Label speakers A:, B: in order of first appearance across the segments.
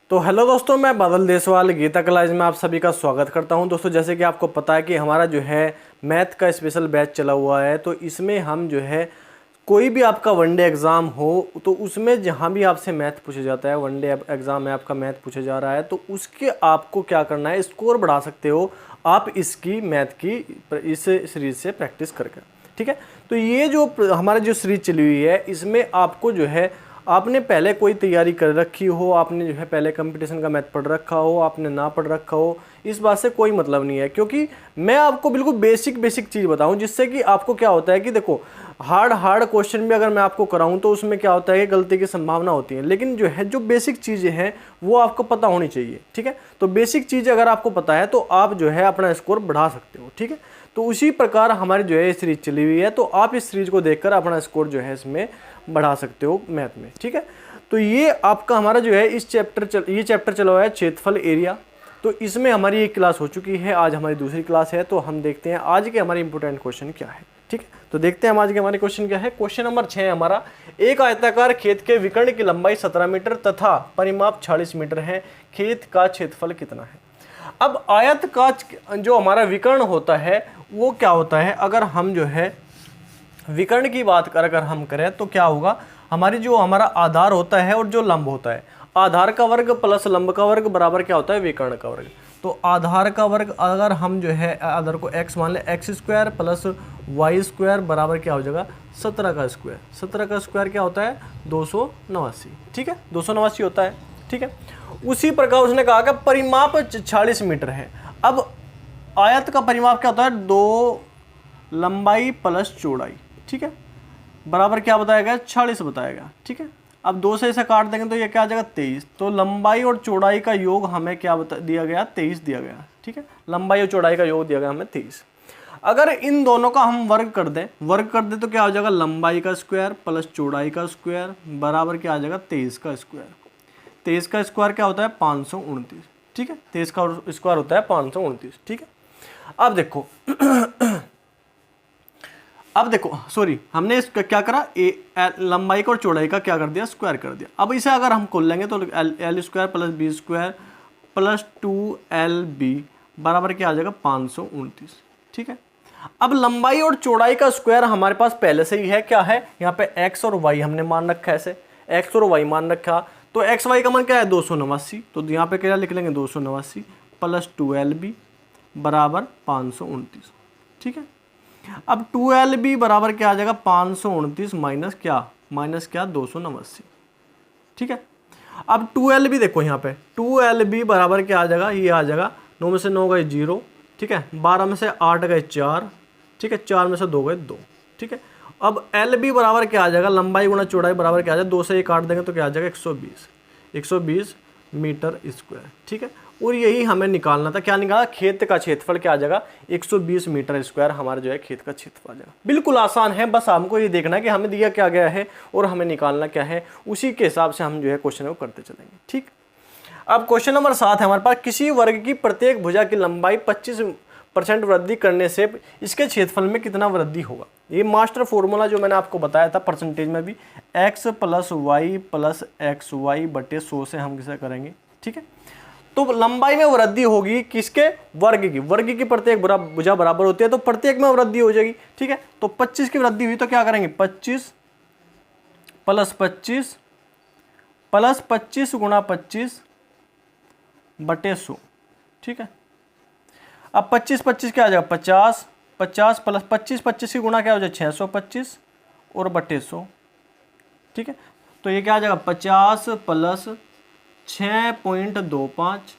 A: तो हेलो दोस्तों, मैं बादल देसवाल गीता क्लास में आप सभी का स्वागत करता हूं। दोस्तों, जैसे कि आपको पता है कि हमारा जो है मैथ का स्पेशल बैच चला हुआ है, तो इसमें हम जो है कोई भी आपका वनडे एग्ज़ाम हो तो उसमें जहां भी आपसे मैथ पूछा जाता है, वनडे एग्ज़ाम में आपका मैथ पूछा जा रहा है, तो उसके आपको क्या करना है, स्कोर बढ़ा सकते हो आप इसकी मैथ की इस सीरीज से प्रैक्टिस करके। ठीक है, तो ये जो हमारी जो सीरीज चली हुई है इसमें आपको जो है आपने पहले कोई तैयारी कर रखी हो, आपने जो है पहले कंपटीशन का मैथ पढ़ रखा हो, आपने ना पढ़ रखा हो, इस बात से कोई मतलब नहीं है। क्योंकि मैं आपको बिल्कुल बेसिक चीज़ बताऊं जिससे कि आपको क्या होता है कि देखो हार्ड क्वेश्चन भी अगर मैं आपको कराऊं तो उसमें क्या होता है कि गलती की संभावना होती है, लेकिन जो बेसिक चीज़ें हैं वो आपको पता होनी चाहिए। ठीक है, तो बेसिक चीज़ अगर आपको पता है तो आप जो है अपना स्कोर बढ़ा सकते हो। ठीक है, तो उसी प्रकार हमारी जो है सीरीज चली हुई है, तो आप इस सीरीज को देखकर अपना स्कोर जो है इसमें बढ़ा सकते हो मैथ में। ठीक है, तो ये आपका हमारा जो है ये चैप्टर चला हुआ है क्षेत्रफल एरिया। तो इसमें हमारी एक क्लास हो चुकी है, आज हमारी दूसरी क्लास है। तो हम देखते हैं आज के हमारे इंपॉर्टेंट क्वेश्चन क्या है। ठीक है, तो देखते हैं हम आज के हमारे क्वेश्चन क्या है। क्वेश्चन नंबर 6 है हमारा, एक आयताकार खेत के विकर्ण की लंबाई 17 मीटर तथा परिमाप 40 मीटर है, खेत का क्षेत्रफल कितना है। अब आयत का जो हमारा विकर्ण होता है वो क्या होता है, अगर हम जो है विकर्ण की बात अगर हम करें तो क्या होगा, हमारी जो हमारा आधार होता है और जो लंब होता है, आधार का वर्ग प्लस लंब का वर्ग बराबर क्या होता है, विकर्ण का वर्ग। तो आधार का वर्ग अगर हम जो है आधार को x मान ले, x square plus y square बराबर क्या हो जाएगा 17 का स्क्वायर। 17 का स्क्वायर क्या होता है 289। ठीक है, 289 होता है। ठीक है, उसी प्रकार उसने कहा कि परिमाप 40 मीटर है। अब आयत का परिमाप क्या होता है, 2 लंबाई प्लस चौड़ाई। ठीक है, बराबर क्या बताएगा 40 बताएगा। ठीक है, अब 2 से इसे काट देंगे तो ये क्या आ जाएगा 23। तो लंबाई और चौड़ाई का योग हमें क्या दिया गया 23 दिया गया। ठीक है, लंबाई और चौड़ाई का योग दिया गया हमें 23। अगर इन दोनों का हम वर्ग कर दें तो क्या हो जाएगा, लंबाई का स्क्वायर प्लस चौड़ाई का स्क्वायर बराबर क्या आ जाएगा 23 का स्क्वायर। 23 का स्क्वायर क्या होता है 529। ठीक है, 23 का स्क्वायर होता है 529। ठीक है, अब देखो सॉरी, हमने इसका क्या करा, लंबाई का और चौड़ाई का क्या कर दिया, स्क्वायर कर दिया। अब इसे अगर हम खोल लेंगे तो l square plus b square plus 2LB बराबर क्या आ जाएगा 529। ठीक है, अब लंबाई और चौड़ाई का स्क्वायर हमारे पास पहले से ही है, क्या है यहाँ पे x और y हमने मान रखा है, ऐसे x और y मान रखा। तो x y का मान क्या है 289। तो यहाँ पे क्या लिख लेंगे 289 प्लस 2LB बराबर 529। ठीक है, अब 2LB बराबर क्या आ जाएगा 529 माइनस क्या 289। ठीक है, अब 2LB देखो यहाँ पे 2LB बराबर क्या आ जाएगा, ये आ जाएगा 9 में से 9 गए 0। ठीक है, 12 में से 8 गए 4। ठीक है, 4 में से 2 गए 2। ठीक है, अब LB बराबर क्या आ जाएगा, लंबाई गुणा चौड़ाई बराबर क्या आ जाएगा, 2 से 1 काट देंगे तो क्या आ जाएगा 120 मीटर स्क्वायर। ठीक है, और यही हमें निकालना था, क्या निकाला, खेत का क्षेत्रफल क्या आ जाएगा 120 मीटर स्क्वायर हमारा जो है खेत का क्षेत्रफल आ जाएगा। बिल्कुल आसान है, बस हमको ये देखना है कि हमें दिया क्या गया है और हमें निकालना क्या है, उसी के हिसाब से हम जो है क्वेश्चन को करते चलेंगे। ठीक, अब क्वेश्चन नंबर 7 है हमारे पास, किसी वर्ग की प्रत्येक भुजा की लंबाई 25% वृद्धि करने से इसके क्षेत्रफल में कितना वृद्धि होगा। ये मास्टर फॉर्मूला जो मैंने आपको बताया था परसेंटेज में भी, x plus y plus x y बटे 100 से हम किसे करेंगे। ठीक है, तो लंबाई में वृद्धि होगी किसके, वर्ग की प्रत्येक भुजा बराबर होती है तो प्रत्येक में वृद्धि हो जाएगी। ठीक है, तो 25 की वृद्धि हुई तो क्या करेंगे 25 प्लस 25 प्लस 25 गुणा 25 बटे 100। ठीक है, अब 25 क्या आ जाएगा 50 प्लस 25 की गुणा क्या हो जाएगा 625 और बटे 100। ठीक है, तो ये क्या आ जाएगा 50 प्लस 6.25,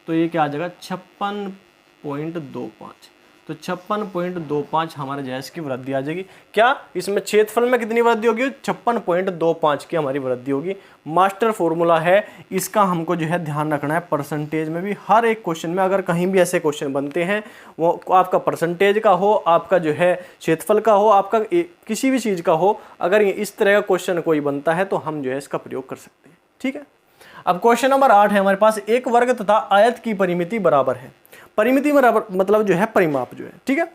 A: तो ये क्या आ जाएगा 56.25। तो 56.25 हमारे जैस की वृद्धि आ जाएगी। क्या इसमें क्षेत्रफल में कितनी वृद्धि होगी, 56.25 की हमारी वृद्धि होगी। मास्टर फॉर्मूला है, इसका हमको जो है ध्यान रखना है। परसेंटेज में भी हर एक क्वेश्चन में अगर कहीं भी ऐसे क्वेश्चन बनते हैं, वो आपका परसेंटेज का हो, आपका जो है क्षेत्रफल का हो, आपका किसी भी चीज़ का हो, अगर इस तरह का क्वेश्चन कोई बनता है तो हम जो है इसका प्रयोग कर सकते हैं। ठीक है, अब क्वेश्चन नंबर 8 है हमारे पास, एक वर्ग तथा आयत की परिमिति बराबर है। परिमिति बराबर मतलब जो है परिमाप जो है। ठीक है,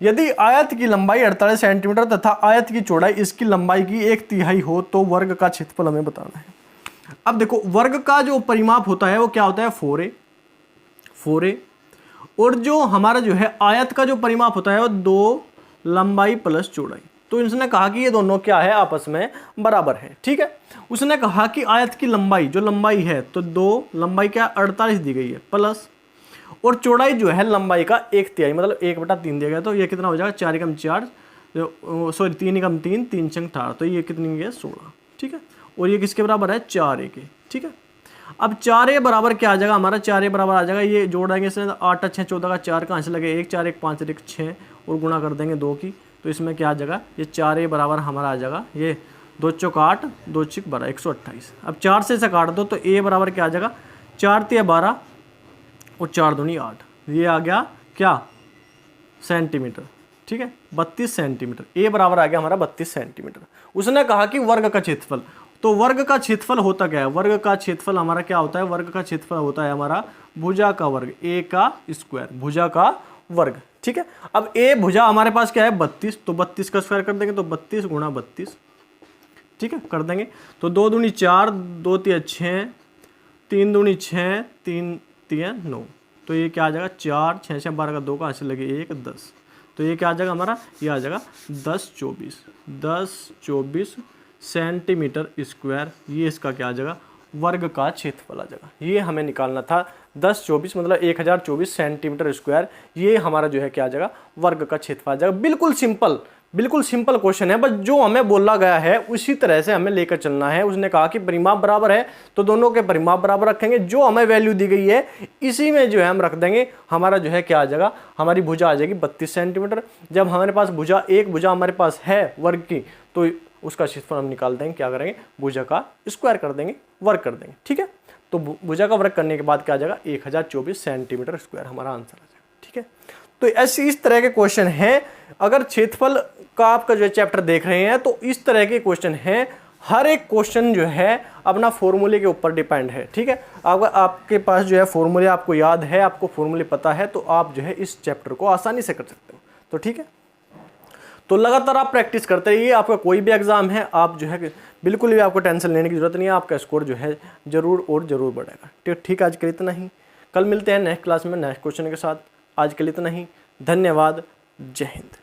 A: यदि आयत की लंबाई 48 सेंटीमीटर तथा आयत की चौड़ाई इसकी लंबाई की 1/3 हो तो वर्ग का क्षेत्रफल हमें बताना है। अब देखो वर्ग का जो परिमाप होता है वो क्या होता है 4a, और जो हमारा जो है आयत का जो परिमाप होता है वो 2 लंबाई प्लस चौड़ाई। तो इसने कहा कि ये दोनों क्या है आपस में बराबर है, ठीक है। उसने कहा कि आयत की लंबाई जो लंबाई है तो 2 लंबाई क्या 48 दी गई है प्लस, और चौड़ाई जो है लंबाई का 1/3 मतलब 1/3 दिया गया। तो ये कितना हो जाएगा 4 एकम 4 सॉरी 3 एकम 3 3 छंग 18, तो ये कितनी है 16, ठीक है। और ये किसके बराबर है 4a के, ठीक है। अब 4a बराबर क्या आ जाएगा हमारा 4a बराबर आ जाएगा, ये जोड़ेंगे इसमें 8 6 14 का 4 कहाँ से लगे 1 4 1 5 1 6 और गुणा कर देंगे 2 की, तो इसमें क्या आ जाएगा ये 4a बराबर हमारा आ जाएगा ये 2 चौक 8 2 छिक 12 128। अब 4 से इसे काट दो तो a बराबर क्या आ जाएगा 4 तिया 12 और 4 दूनी 8, ये आ गया क्या सेंटीमीटर, ठीक है 32 सेंटीमीटर। ए बराबर आ गया हमारा 32 सेंटीमीटर। उसने कहा कि वर्ग का क्षेत्रफल, तो वर्ग का क्षेत्रफल होता क्या है, वर्ग का क्षेत्रफल हमारा क्या होता है, वर्ग का क्षेत्रफल होता है हमारा भुजा का वर्ग, ए का स्क्वायर, भुजा का वर्ग, ठीक है। अब ए भुजा हमारे पास क्या है 32, तो 32 का स्क्वायर कर देंगे तो 32 गुणा 32, ठीक है कर देंगे। तो 2 दूनी 4 2 तिया 6 3 दूनी 6 3 तिया 9, तो ये क्या आ जाएगा 4 6 6 12 का 2 कहाँ से लगे 1 10, तो ये क्या आ जाएगा हमारा ये आ जाएगा 10 24 सेंटीमीटर स्क्वायर। ये इसका क्या आ जाएगा वर्ग का क्षेत्रफल आ जाएगा। ये हमें निकालना था 10 24 मतलब 1024 सेंटीमीटर स्क्वायर। ये हमारा जो है क्या आ जाएगा वर्ग का क्षेत्रफल आ जाएगा। बिल्कुल सिंपल क्वेश्चन है, बस जो हमें बोला गया है उसी तरह से हमें लेकर चलना है। उसने कहा कि परिमाप बराबर है तो दोनों के परिमाप बराबर रखेंगे, जो हमें वैल्यू दी गई है इसी में जो है हम रख देंगे। हमारा जो है क्या आ जाएगा हमारी भुजा आ जाएगी 32 सेंटीमीटर। जब हमारे पास भुजा एक भुजा हमारे पास है वर्ग की, तो उसका क्षेत्रफल हम निकाल देंगे, क्या करेंगे भुजा का स्क्वायर कर देंगे, वर्ग कर देंगे, ठीक है। तो भुजा का वर्ग करने के बाद क्या आ जाएगा 1024 सेंटीमीटर स्क्वायर हमारा आंसर आ जाएगा, ठीक है। तो ऐसे इस तरह के क्वेश्चन हैं। अगर क्षेत्रफल का आपका जो चैप्टर देख रहे हैं तो इस तरह के क्वेश्चन हैं। हर एक क्वेश्चन जो है अपना फॉर्मूले के ऊपर डिपेंड है, ठीक है। अगर आपके पास जो है फॉर्मूले आपको याद है, आपको फॉर्मूले पता है, तो आप जो है इस चैप्टर को आसानी से कर सकते हो, तो ठीक है। तो लगातार आप प्रैक्टिस करते रहिए। आपका कोई भी एग्जाम है आप जो है बिल्कुल भी आपको टेंशन लेने की जरूरत नहीं है, आपका स्कोर जो है जरूर और जरूर बढ़ेगा, ठीक। आज के लिए इतना ही, कल मिलते हैं नेक्स्ट क्लास में नेक्स्ट क्वेश्चन के साथ। आज के लिए इतना ही, धन्यवाद, जय हिंद।